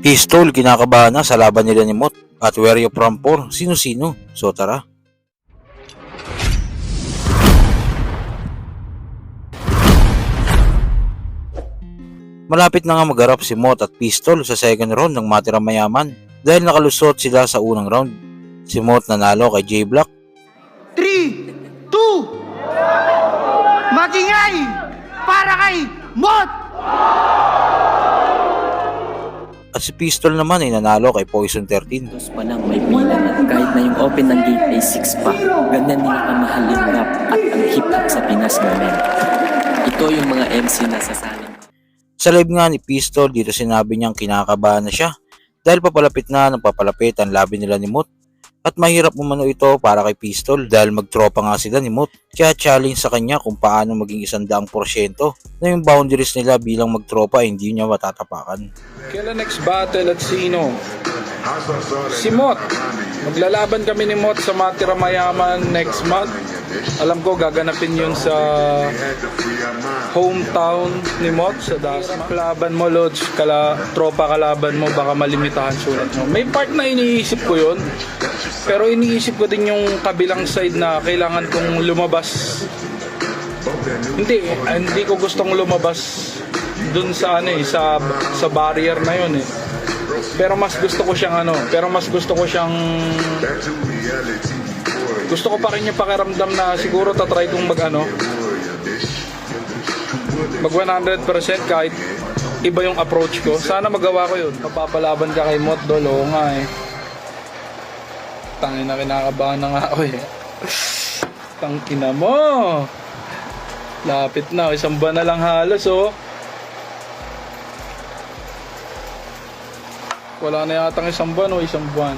Pistol, kinakabahan na sa laban nila ni Mot. At where you from for? Sino-sino? So tara. Malapit na nga magharap si Mot at Pistol sa second round ng Matirang Mayaman dahil nakalusot sila sa unang round. Si Mot nanalo kay J-Block. 3, 2, magingay para kay Mot! At si Pistol naman ay nanalo kay Poison 13. Tapos pa lang may bilang at kahit na yung open ng gate ay 6 pa, ganyan nila kamahal yung rap at ang hip-hop sa Pinas namin. Ito yung mga MC na sasaling. Sa live nga ni Pistol, dito sinabi niyang kinakabahan na siya dahil papalapit na ng papalapit ang labi nila ni Mot. At mahirap umano ito para kay Pistol dahil magtropa nga sila ni Mot. Kaya challenge sa kanya kung paano maging 100% na yung boundaries nila bilang magtropa ay hindi niya matatapakan. Kailan next battle at sino? Si Mot. Maglalaban kami ni Mot sa Matirang Mayaman next month. Alam ko gaganapin yun sa hometown ni Mot sa Dasma. Kalaban mo, Lods, tropa kalaban mo, baka malimitahan sulat mo. May part na iniisip ko yun. Pero iniisip ko din yung kabilang side na kailangan kong lumabas. Hindi ko gustong lumabas dun sa sa barrier na yun eh. Pero mas gusto ko siyang gusto ko pa rin yung pakiramdam na siguro tatry kong mag 100% kahit iba yung approach ko. Sana magawa ko yun. Papapalaban ka kay Mot Dol, oo nga eh. Tangin na, kinakabahan na nga ako eh. Tangina mo. Lapit na, isang buwan na lang halos oh. Wala na yatang isang buwan o isang buwan.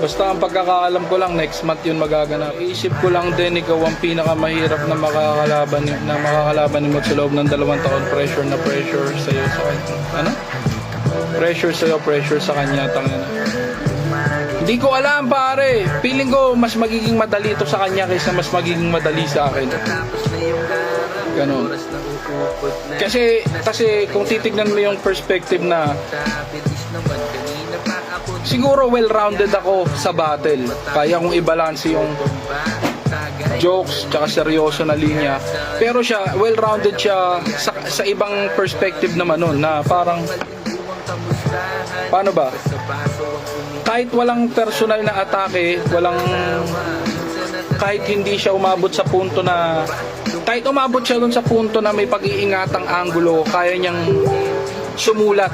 Basta ang pagkakaalam ko lang next month yun magaganap. Iisip ko lang din ikaw ang pinakamahirap na makakalaban ni Mot sa loob ng 2 taon. Pressure sa'yo sa kanya. Pressure sa kanya. Tangina. Hindi ko alam pare. Feeling ko mas magiging madali ito sa kanya kaysa mas magiging madali sa akin. Ganon. Kasi kung titignan mo yung perspective na siguro well-rounded ako sa battle. Kaya kong i-balance yung jokes tsaka seryoso na linya. Pero siya, well-rounded siya sa ibang perspective naman nun na parang paano ba? Kahit walang personal na atake, kahit hindi siya umabot sa punto na kahit umabot siya dun sa punto na may pag-iingatang angulo, kaya niyang sumulat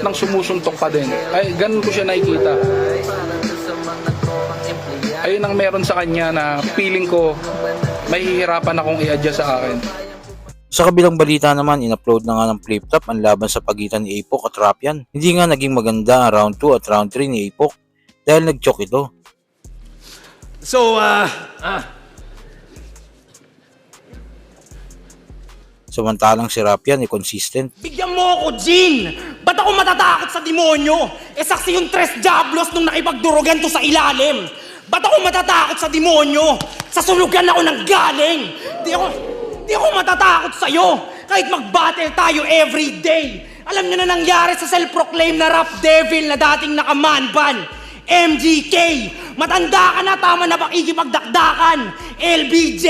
ng sumusuntok pa din. Ay, ganun ko siya nakikita. Ayun ang meron sa kanya na feeling ko mahihirapan akong i-adjust sa akin. Sa kabilang balita naman, in-upload na nga ng Flip Top ang laban sa pagitan ni Apok at Rapian. Hindi nga naging maganda ang round 2 at round 3 ni Apok dahil nag-choke ito. Samantalang si Rapian ay consistent. Bigyan mo ako, Jean! Ba't ako matatakot sa demonyo? Saksi yung Tres Diablos nung nakipagdurugan to sa ilalim. Ba't ako matatakot sa demonyo? Sa sulugan ako nang galing. Di ako matatakot sa'yo. Kahit mag-battle tayo every day. Alam niyo na nangyari sa self-proclaimed na rap devil na dating nakamanban. MGK! Matanda ka na, tama na pakikipagdakdakan. LBJ!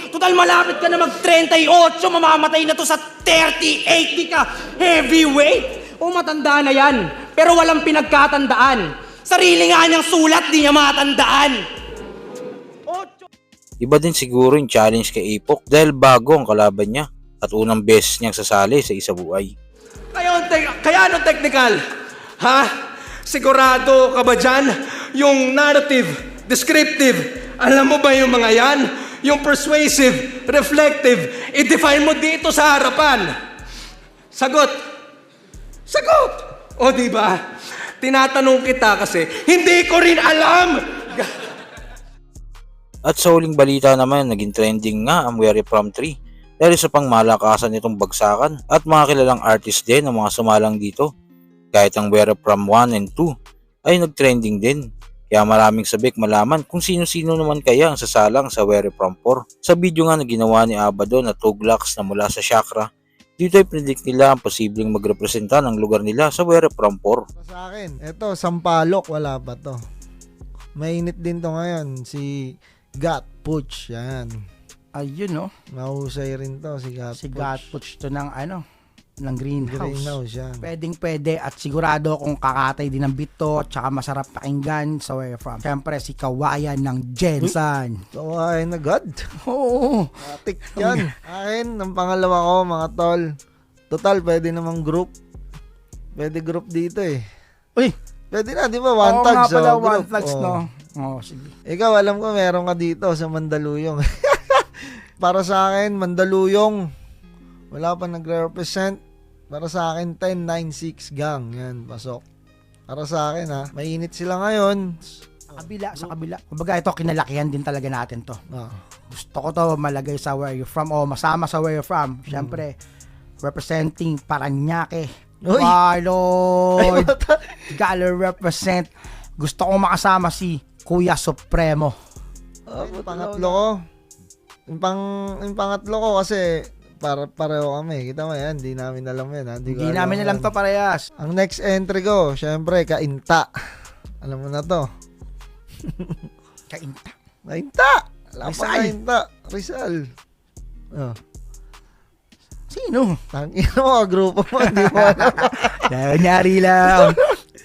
Total malapit ka na mag-38, mamamatay na to sa 38, di ka heavyweight? O matanda na yan, pero walang pinagkatandaan. Sarili nga niyang sulat, di niya matandaan. Iba din siguro yung challenge kay Apok dahil bago ang kalaban niya at unang beses niyang sasali sa isa buhay. Kaya ano technical? Ha? Sigurado ka ba dyan? Yung narrative, descriptive, alam mo ba yung mga yan? Yung persuasive, reflective, i-define mo dito sa harapan. Sagot. O diba? Tinatanong kita kasi, hindi ko rin alam! At sa huling balita naman, naging trending nga ang Where You From 3 dahil sa pangmalakasan nitong bagsakan at mga kilalang artist din ang mga sumalang dito. Kahit ang Where You From 1 and 2 ay nag-trending din. Kaya maraming sabik malaman kung sino-sino naman kaya ang sasalang sa Where You From 4. Sa video nga na ginawa ni Abaddon at Tuglax na mula sa Chakra, Dito ay predict nila ang posibleng magrepresenta ng lugar nila sa Where From 4. Sa akin, eto, Sampaloc, wala pa to. Mainit din to ngayon, si Gat Puch, yan. Ayun, no? Mahusay rin to, si Gat Si Puch. Gatpuch to ng ng greenhouse. Greenhouse yan. Pwedeng-pwede at sigurado kung kakatay din ng bito tsaka masarap pakinggan sa Where From. Siyempre si Kawayan ng Jensen. Kawain na God. Oo. Atik yan. Akin, ang pangalawa ko, mga tol. Total, pwede namang group. Pwede group dito eh. Uy, Pwede na, di ba? One oo tags. nga pala, oh, one group. tags, Oh. no? Oo, sige. Ikaw, alam ko meron ka dito sa Mandaluyong. Para sa akin, Mandaluyong. Wala pa nagre-represent. Para sa akin, 10-9-6 gang. Yan, pasok. Para sa akin, ha. Mainit sila ngayon. Sa kabila. Kumbaga ito, kinalakihan din talaga natin to. Ah. Gusto ko to malagay sa Where You From o masama sa Where You From. Siyempre, representing Paranaque. Uy! Why, Lord? Gotta represent. Gusto ko makasama si Kuya Supremo. Yung pangatlo ko. Yung pangatlo ko kasi pareho kami. Kita mo yan, di namin alam yan. Ha? Hindi namin alam to parehas. Ang next entry ko, syempre, Kainta. Alam mo na to. Kainta. Kainta! Alam pa Rizal. Kainta. Rizal. Oh. Sino? Tangin mo, grupo mo, hindi mo alam. Nyari lang.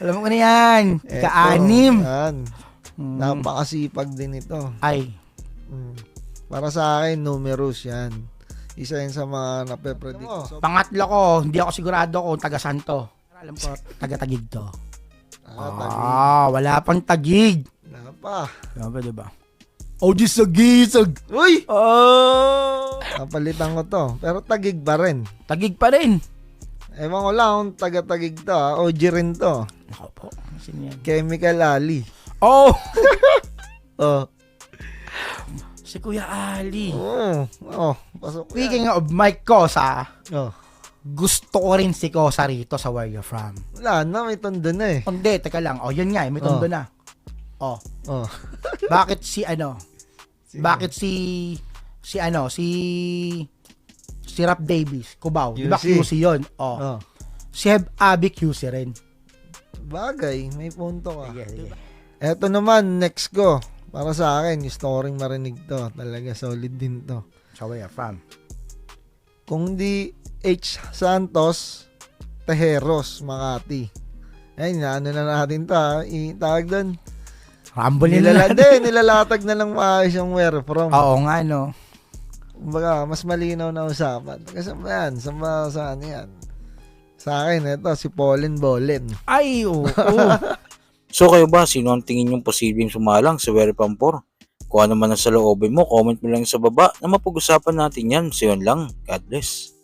Alam mo na yan. Eto, Ka-anim. Yan. Hmm. Napakasipag din ito. Ay. Para sa akin, numerous yan. Isa yan sa mga nape-predict ko. So, Pangatlo ko, hindi ako sigurado kung taga Santo. Alam ko, taga-Tagig to. Wala pang Tagig. Wala pa. Diba, diba? Oh, gisag-gisag. Uy! Oh! Napalitan ko to. Pero tagig ba rin? Tagig pa rin. Ewan ko lang kung taga-tagig to. Ha? OG rin to. Ako po. Sino yan? Chemical Ali. Oh! Oh. Si Kuya Ali. Oh. Pasok yan. Speaking of Mike Cosa, Oh. gusto ko rin si Cosa rito sa Where You From. Wala na, may tondo na eh. Hindi, teka lang. Oh, yun nga, may tondo na. Oh. Oh. Bakit si Bakit si Rap Davis, Cubao. Diba QC? QC yun? Oh. Oh. Si Heb Abi QC rin. Bagay, may punto ka. Sige. Eto naman, next ko. Para sa akin, gusto ko rin marinig to. Talaga solid din to. Sa Where You From. Kung di H. Santos, Tejeros, Makati. Ayun, ano na natin to ha. Itawag doon. Rumble nila natin. Nilalatag na lang maayos yung Where From. Oo nga, no. Kumbaga, mas malinaw na usapan. Kasi yan, saan yan? Sa akin, ito, si Pauline Bolen. Ay, oo. So kayo ba, sino ang tingin yung posibleng sumalang sa Where From 4? Kung ano man ang saloobin mo, comment mo lang sa baba na mapag-usapan natin yan. So yun lang. God bless.